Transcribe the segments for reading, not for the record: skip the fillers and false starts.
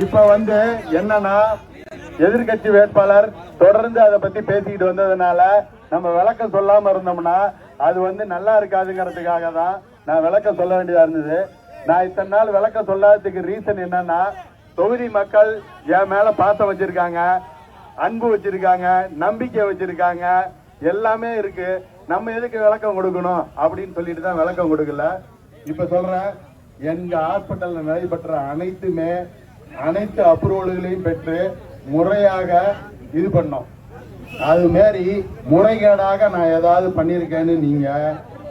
இப்ப என்னன்னா எதிர்கட்சி வேட்பாளர் தொடர்ந்து அதை பத்தி பேசிக்கிட்டு வந்ததுனால நம்ம விளக்கம் சொல்லாம இருந்தோம்னா அது நல்லா இருக்காதுங்கிறதுக்காக தான் நான் விளக்கம் சொல்ல வேண்டியதா இருந்தது. நான் இத்தனை நாள் விளக்கம் சொல்லாததுக்கு ரீசன் என்னன்னா, தொகுதி மக்கள் என் மேல பாசம் வச்சிருக்காங்க, அன்பு வச்சிருக்காங்க, நம்பிக்கை வச்சிருக்காங்க, எல்லாமே இருக்கு. நம்ம எதுக்கு விளக்கம் கொடுக்கணும் அப்படின்னு சொல்லிட்டு தான் விளக்கம் கொடுக்கல. இப்ப சொல்றேன், எங்க ஹாஸ்பிட்டல்ல நடைபெற்ற அனைத்து அப்ரூவல்களையும் பெற்று முறையாக இது பண்ணோம். அது மாதிரி முறைகேடாக நான் ஏதாவது பண்ணிருக்கேன்னு நீங்க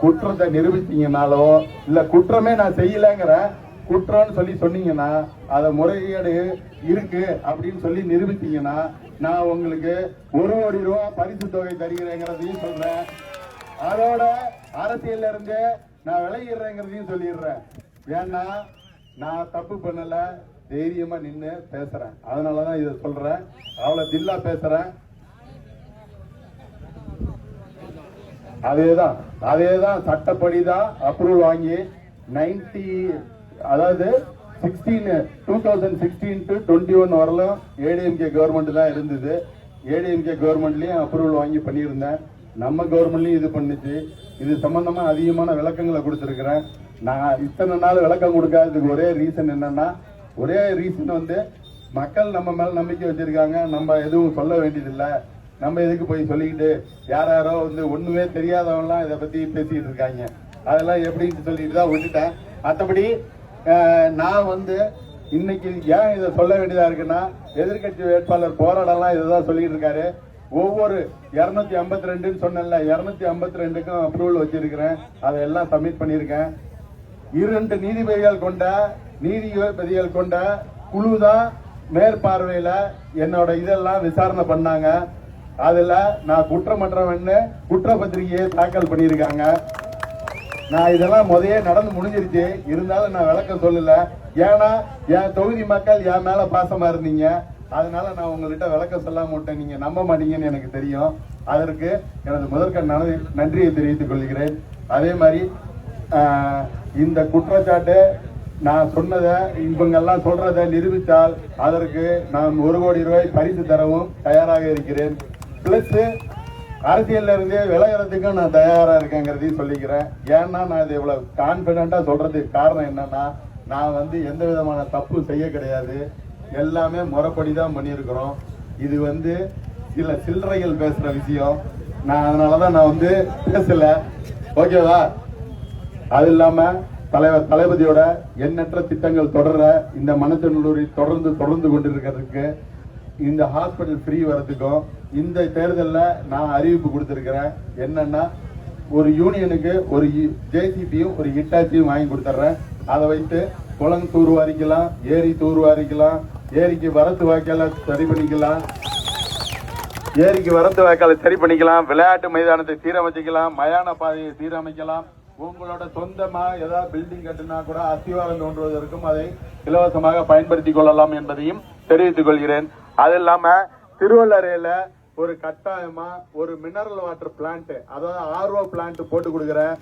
குற்றத்தை நிரூபிச்சீங்கனாலோ இல்ல குற்றமே நான் செய்யலங்கிற குற்றம்னு சொல்லி சொன்னீங்கன்னா, அத முறைகேடு இருக்கு அப்படின்னு சொல்லி நிரூபித்தீங்கன்னா நான் உங்களுக்கு 1 கோடி ரூபாய் பரிசு தொகை தருகிறேங்கிறதையும் சொல்றேன். அதோட அரசியல்ல இருந்து நான் விலகிடுறேங்கிறதையும் சொல்லிடுறேன். ஏன்னா நான் தப்பு பண்ணல, தைரியமா நின்று பேசுறேன். அதனாலதான் இதை சொல்றேன். அவ்வளவு தில்லா பேசுறேன். அதேதான் சட்டப்படிதான் அப்ரூவல் வாங்கி 2016 to 21 வரலும் ஏடிஎம்கே கவர்மெண்ட் தான் இருந்தது. ஏடிஎம்கே கவர்மெண்ட்லயும் அப்ரூவல் வாங்கி பண்ணியிருந்தேன். நம்ம கவர்மெண்ட்லயும் இது பண்ணுச்சு. இது சம்பந்தமா அதிகமான விளக்கங்களை கொடுத்திருக்கிறேன். நான் இத்தனை நாள் விளக்கம் கொடுக்காததுக்கு ஒரே ரீசன் என்னன்னா, மக்கள் நம்ம மேல நம்பிக்கை வச்சிருக்காங்க. நம்ம எதுவும் சொல்ல வேண்டியதில்லை. நம்ம எதுக்கு போய் சொல்லிக்கிட்டு யாரோ ஒண்ணுமே தெரியாதவங்கலாம் இதை பத்தி பேசிட்டு இருக்காங்க, அதெல்லாம் எப்படின்னு சொல்லிட்டு தான் விட்டுட்டேன். மற்றபடி நான் இன்னைக்கு ஏன் இதை சொல்ல வேண்டியதா இருக்குன்னா, எதிர்கட்சி வேட்பாளர் போராடலாம் இதைதான் சொல்லிட்டு இருக்காரு. ஒவ்வொரு 252 சொன்னல, 252க்கும் அப்ரூவல் வச்சிருக்கிறேன். அதையெல்லாம் சப்மிட் பண்ணிருக்கேன். 2 நீதிபதிகள் கொண்ட குழு தான் மேற்பார்வையில என்னோட இதெல்லாம் விசாரணை பண்ணாங்க. அதுல நான் குற்றமற்றவன்னு குற்றப்பத்திரிகையை தாக்கல் பண்ணியிருக்காங்க. நான் இதெல்லாம் முதலே நடந்து முடிஞ்சிருச்சு. இருந்தாலும் நான் விளக்கம் சொல்லல. ஏன்னா என் தொகுதி மக்கள் என் மேல பாசமா இருந்தீங்க. அதனால நான் உங்கள்கிட்ட விளக்கம் சொல்லாம விட்டேன். நீங்க நம்ப மாட்டீங்கன்னு எனக்கு தெரியும். அதற்கு எனது முதற்கண் நன்றியை தெரிவித்துக் கொள்கிறேன். அதே மாதிரி இந்த குற்றச்சாட்டு நான் சொன்னதை இவங்கெல்லாம் சொல்றதை நிரூபித்தால் அதற்கு நான் 1 கோடி ரூபாய் பரிசு தரவும் தயாராக இருக்கிறேன். பிளஸ் அரசியல்ல இருந்தே விலகிறதுக்கும் நான் தயாரா இருக்கேங்கிறதையும் சொல்லிக்கிறேன். ஏன்னா நான் இதை இவ்வளவு கான்பிடண்டா சொல்றதுக்கு காரணம் என்னன்னா, நான் எந்த விதமான தப்பு செய்ய கிடையாது. எல்லாமே முறைப்படிதான் பண்ணியிருக்கிறோம். இது சில சில்லறைகள் பேசுற விஷயம். நான் அதனாலதான் நான் பேசல. ஓகேவா? அது இல்லாம தலைவர் தளபதியோட எண்ணற்ற திட்டங்கள் தொடர இந்த மனச்சநல்லூரி தொடர்ந்து கொண்டிருக்கிறதுக்கு, இந்த ஹாஸ்பிட்டல் ஃப்ரீ வரதுக்கும் இந்த தேர்தலில் நான் அறிவிப்பு கொடுத்திருக்கிறேன். என்னன்னா, ஒரு யூனியனுக்கு ஒரு ஜேசிபியும் ஒரு ஹிட்டாச்சியும் வாங்கி கொடுத்துட்றேன். அதை வைத்து குளம் தூர்வாரிக்கலாம், ஏரி தூர்வாரிக்கலாம், ஏரிக்கு வரத்து வாய்க்கால சரி பண்ணிக்கலாம், விளையாட்டு மைதானத்தை சீரமைச்சிக்கலாம், மயான பாதையை சீரமைக்கலாம். உங்களோட சொந்தமா ஏதாவது பில்டிங் கட்டினா கூட அஸ்திவாரம் தோன்றுவதற்கும் அதை இலவசமாக பயன்படுத்திக் கொள்ளலாம் என்பதையும் தெரிவித்துக் கொள்கிறேன். அது இல்லாம திருவள்ளரையில ஒரு கட்டாயமா ஒரு மினரல் வாட்டர் பிளான்ட், அதாவது RO பிளான்ட் போட்டு கொடுக்கிறேன்.